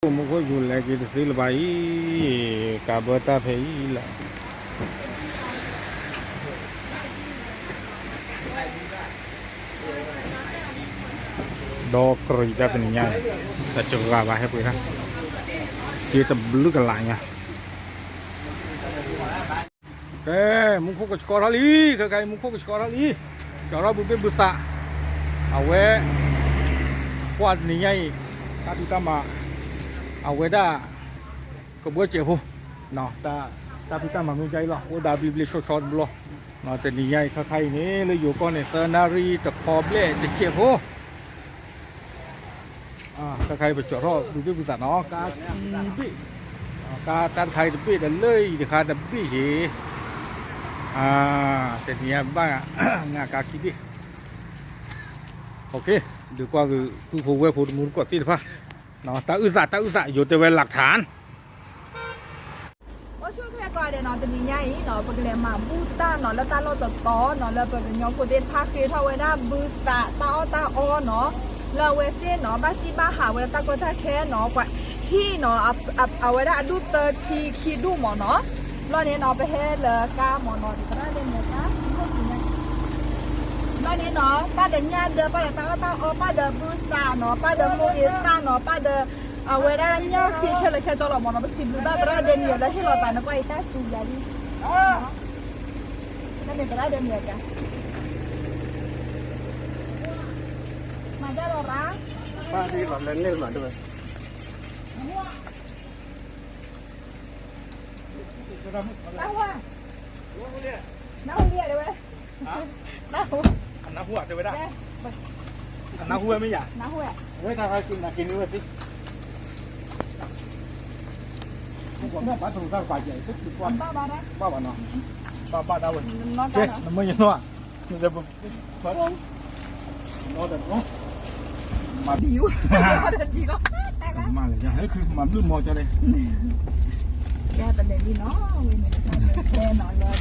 मुझको झूलने की तस्वीर भाई का बता फैला डॉक्टर इधर तो नहीं है tercegah bahaya pun kan kita belu kelanya muka ke sekolah li kayak muka ke sekolah li cara bukti buta awe kuat niai tapi tama awe dah kebuat ceho nah tapi tama menjadi lah udah beli short block nah niai kayak ini leอยู่ก่อนเนี่ยsenari terkoble tercehoถ้าใครไปจอดรอดูที่บริษัทเนาะการปีการไทยจะปีเดินเลยเดี๋ยวขาจะปีเหแต่เนี้ยบ้างงานการคิดดิโอเคดีกว่าคือผู้เว้ยผู้มูลกดที่ป่ะเนาะตาอุตส่าห์อยู่แต่เวลาหลักฐานว่าช่วงแรกก่อนเดี๋ยวเนาะจะมีไงเนาะปกติมาบูตาเนาะแล้วตาเราต่อเนาะแล้วเป็นยองโคเดนพาคือเท่าไว้นะบูตาตาอ้อเนาะเราเวสเนาะบ้าจีบ้าหาเวลาตะโกนตะแค่เนาะกว่าที่เนาะเอาไว้ได้ดูเตอร์ชีคีดูหมอเนาะรอบนี้เนาะไปเฮ็ดเลยก้าหมอเนาะที่ก็ได้เรียนเนี่ยนะรอบนี้เนาะป้าเดินยาเดินป้าเดินตาป้าเดินบูตาเนาะป้าเดินโมเอตาเนาะป้าเดินเอาไว้ได้เนี่ยคือแค่เลยแค่จอหลอหมอเนาะไปสิบดูได้ตอนเดินเนี่ยแล้วที่เราตายเนาะก็ไอ้แค่จูยาดินั่นเองก็ได้เดินเนี่ยจ้ะมาได้หรอร้าป้าที่หลอนเล่นหลอนด้วยน้าหัวเรียกเลยเว้ยน้าหัวน้าหัวจะไปได้น้าหัวไม่อยากน้าหัวเว้ยถ้าใครกินด้วยสิผมว่าป้าถูกตั้งฝ่ายใหญ่ทุกวันป้าได้ป้าบ้านเนาะป้าดาวน์เจ๊มันไม่ยังนัวมันจะแบบnó đẹp quá mà điếu gì đó mà là thấyคือมันรุ่นมอจะเลยแกเป็นเด็กดีเนาะแกหน่อยเลย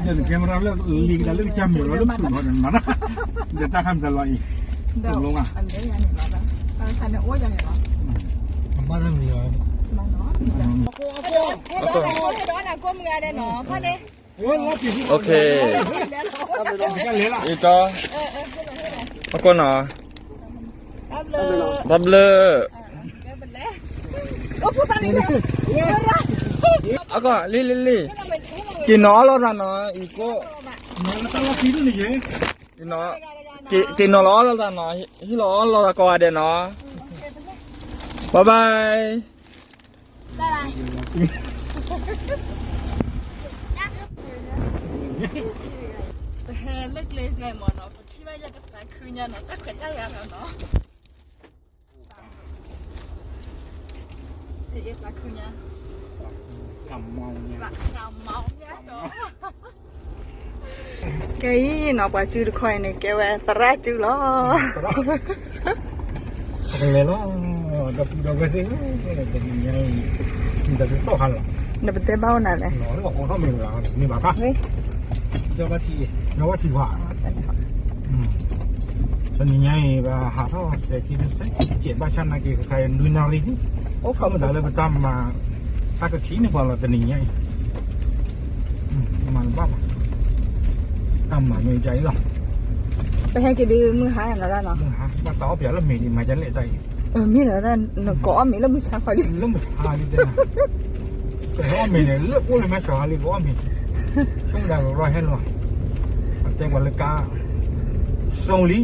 เดี๋ยวแกมาแล้วลีกแล้วเรื่องจำอยู่แล้วลูกสุดคนนั้นมานะเดี๋ยวตาคำจะลอยตกลงอ่ะอันนี้ยังไงล่ะตาคันเนี่ยโอ้ยังไงล่ะบ้านทำยังไงน้องเนาะให้ร้อนอ่ะก้มเงยได้เนาะพ่อเนี่ยโอเคอีกก็ปรากฏเนาะดับเบิลเอาก็ลี่กินน้อแล้วนะเนาะอีกก็กินน้อกินน้อแล้วนะเนาะที่ล้อเราตะกอเดี๋ยวเนาะบ๊ายบายเฮ้เล็กเล็กไงหมอเนาะที่ว่าจะกระต่ายคืนยันเนาะแต่เกิดได้ยังเนาะเอ๊ะละคืนยันกำเมาเนี่ยกำเมาเนี่ยเนาะแกยี่เนาะกว่าจืดคอยเนี่ยแกแหวนตะแรกจืดล้อเลยเนาะดับไปสิเป็นยังจะเป็นโต๊ะหันหรอเดี๋ยวเป็นเต้เบ้าหน่อยเลยหนอนบอกของเขาไม่เหลือนี่บ้าปะเจ้าว่าที่ว่าฉันยังไงว่าหาท่อเสียกินเสร็จเจ็บบ้าฉันนะกี่ใครดูนาลีนี่โอ้เขาไม่ได้เลยไปตามมาถ้ากระชี้นี่พอเราจะหนีไงมันบ้าตามมาไม่ใจหรอกไปให้กี่ดื้อมือหายอะไรเนาะมือหายมาต่อเปียแล้วมีนี่มาจะเละใจมีอะไรเนาะก้อมีแล้วมือชาคอยดิแล้วมือหายดิแต่ว่ามีเนี่ยเลือกกู้เลยแม่ชาวฮาลีก็มีช่วงดาวร้อยให้หน่อยแต่วันละกาส่งลี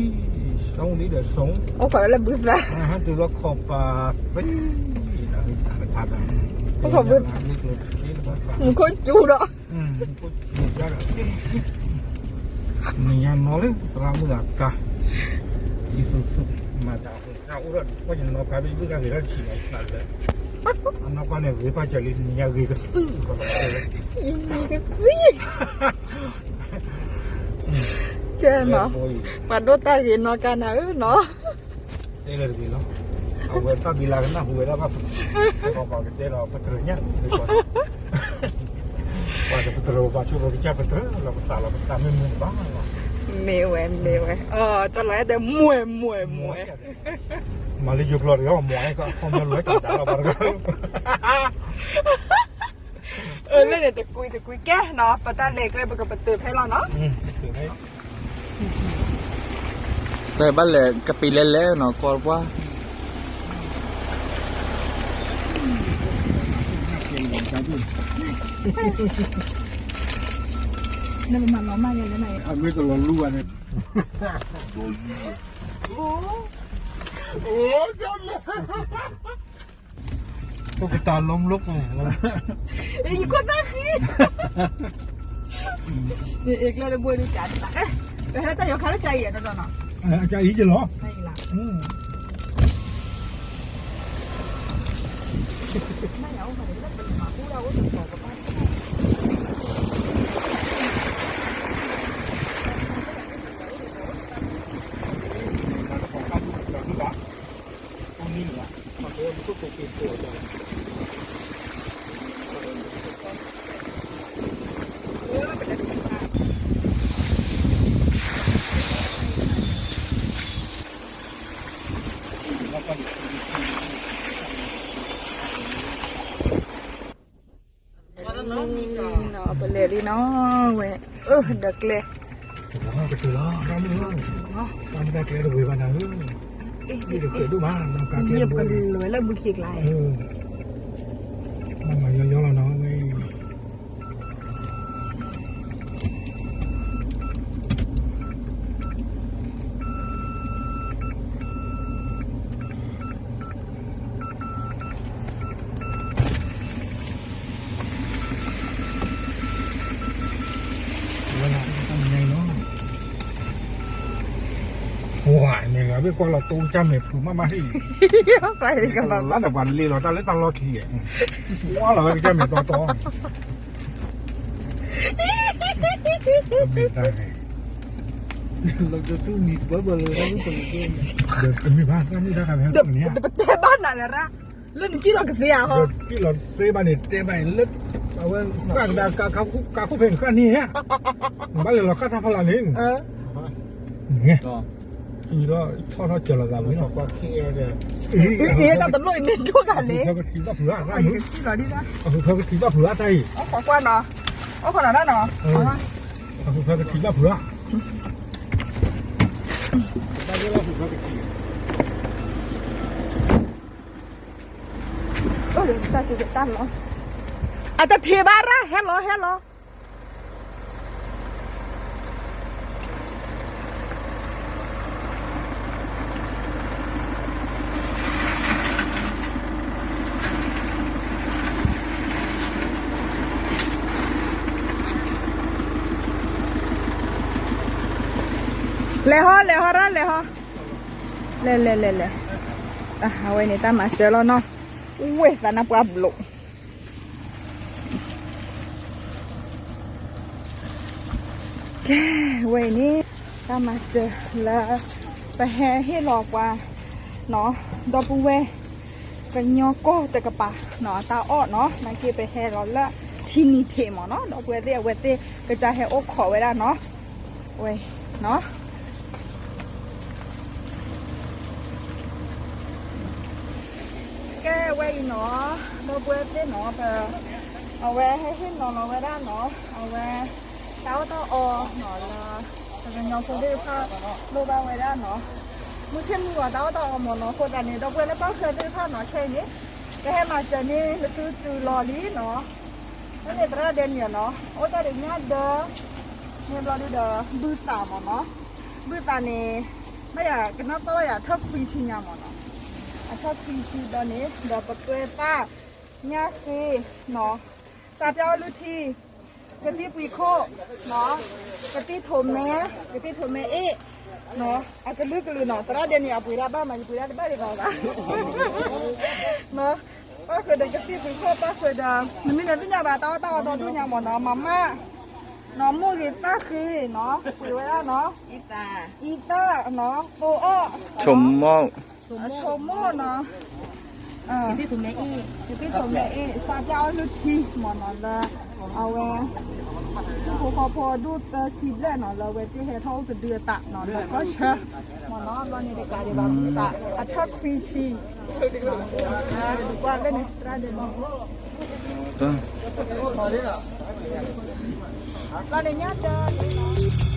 เดี๋ยวส่งโอ้ขอแล้วบึ้ดละตัวละขอบไปพัดโอ้ขอบึ้ดมันคนจูดอ่ะนี่ยังน้อยรามือกาอีสุดมาจากเราอุดรก็ยังน้อยไปบึ้ดกันเลยแล้วฉีดนั่นเลยอันนั้นก็เนี่ยวิพากษ์จริตนี่ยังวิก็ซื้อก็เลยแกเนาะปัดโดตาเห็นเนาะกันนะเนาะเอเลยเนาะเอาเวลาบิลากันนะหัวแล้วก็พอๆกันเจอเราพัฒน์เนี่ยว่าจะพัฒน์ว่าช่วยเราจะพัฒน์เราพัฒน์ไม่มุ่งบ้างเมย์จะไล่แต่มวย มาเลยยุบรถก็หมวยก็คอมเมนต์เลยกันดาวบ้านก็ เล่นแต่กุยแก่เนาะปะตาเล็กเลยกับปะตื่นให้เราเนาะ ถึงให้ แต่บ้านเลยกะปิเล่ๆเนาะก็ว่า นี่มันน้องมาอย่างไร อันไม่ตลอดรู้อันนี้โอ้จำเลยตุ๊กตาล้มลุกเลย อีกคนน่าขี้นี่เอกเลยบุญจัดนะไปให้ตายกขาใจอ่ะนะจ๊ะเนาะ อาจารย์อีกจะหรอ ไม่ละไม่เอาไปแล้วเป็นหมาผู้เราก็ต้องบอกกับบ้านตรงนี้แหละมันก็มันก็ตกเป็นตัวเลยเนาะไปเลยดิเนาะเว้ยเด็กเลย ว้าวไปคือล้อน้ำเลยน้ำได้เกลือด้วยบ้านนะนี่เดี๋ยวเกลือดูบ้านน้ำกาเกลื เงี อย บ ด้ว กั ย นเลยแล้วบุกอีกไร มันมาย้อนๆแล้วเนาะไม่เวลาทำยังไงเนาะว้ายเนี่ยเราไม่กลัวเราตู้จำเนี่ยผมมาให้ ไปกันแบบ ร้านแต่วันเรียนเราตั้งเล่นตั้งรอขี่ว้าเราไม่จำเนี่ยต่อไม่ได้เราจะตู้มีเบอร์เลยเราไม่ต้องเดินเดี๋ยวมีบ้านก็ไม่ได้ครับแค่ตรงนี้ เดี๋ยวไปเตะบ้านไหนล่ะนะเล่นจีนกาแฟอ่ะฮะ ที่เราเตะบ้านเนี่ยเตะไปเล็ดเอาไว้ข้างดาวกาคู่เพลงข้างนี้ฮะบ้านเราข้าทำพลังนี่เนี่ย ก็ ทีก็ทอดเจริญเราไม่หรอกว่าขี้เนี่ย ตามตำรวจเมนทั่วกันเลย เพื่อทีว่าเผื่ออะไร ไอ้จีนหรอดินะ เพื่อทีว่าเผื่ออะไร อ๋อขอกวนเนาะอ๋อขนาดนั้นเนาะ เพื่อทีว่าเผื่อได้เวลาเผื่อที เดี๋ยวตาจะตั้งเนาะอาจจะเทบ้านละเฮลโลเลยฮะเลยเอาไว้ในตามาเจอแล้วเนาะอุ้ยแต่นับว่าบลุแกไว้นี่ตามาเจอแล้วไปแห่ให้หลอกว่าเนาะดอกปูเวกันยอก็แต่กระปะเนาะตาอ้อเนาะนั่นคือไปแห่เราละที่นี่เทมเนาะดอกปูเวเรียกเวเตก็จะให้อกขอไว้ได้เนาะเว้ยเนาะแก้ไว้เนาะเราเปิดเต้นเนาะไปเอาไว้ให้ขึ้นเนาะเอาไว้ด้านเนาะเอาไว้เต้าอเนาะละจะเป็นยอคนได้ผ้าโลบาไว้ด้านเนาะมุเช่นหัวเต้าหมดเนาะคนอันนี้เราเปิดแล้วก็เคยได้ผ้าเนาะแค่นี้ก็ให้มาเจอนี่คือรอลีเนาะแล้วเนี่ยตระเด่นเนี่ยเนาะโอ้ตระเด่นเนี่ยเด้อเนี่ยรอลีเด้อบื้อตาเนาะบื้อตาเนี่ยไม่อยากกันนับก็อยากทับคุยชิญญาเนาะชอบกินชีดอนนี้ดอกปะเกยป้าเนี่ยคือเนาะสาบเจ้าลุทีกะทิปุยโคเนาะกะทิโถมแม่เนาะอากระลึกลือเนาะตราเดียนี่อาปุยราบ้ามาปุยราบ้าดีกว่าเนาะป้าเคยเดินกะทิปุยโคป้าเคยเดินมันมีเงินที่ยาบาต้าดูยาหมดเนาะมาม่าเนาะมูกิป้าคือเนาะปุยไว้แล้วเนาะอีตาเนาะโปอ้อ ชมมอง ชมโม่เนาะ ที่ถุงแม่อีก ที่ผมเนี่ยซาเจ้าลูกชีหมอนอนละเอาไว้พอดูตะชีแล้วเนาะเราเวทีเฮทอลจะเดือดตะเนาะแล้วก็เชื่อหมอนอนวันนี้เด็กการเดี๋ยวตะอัชคฟีชีดูว่าเล่นในตราเดินเราในญาติเดิน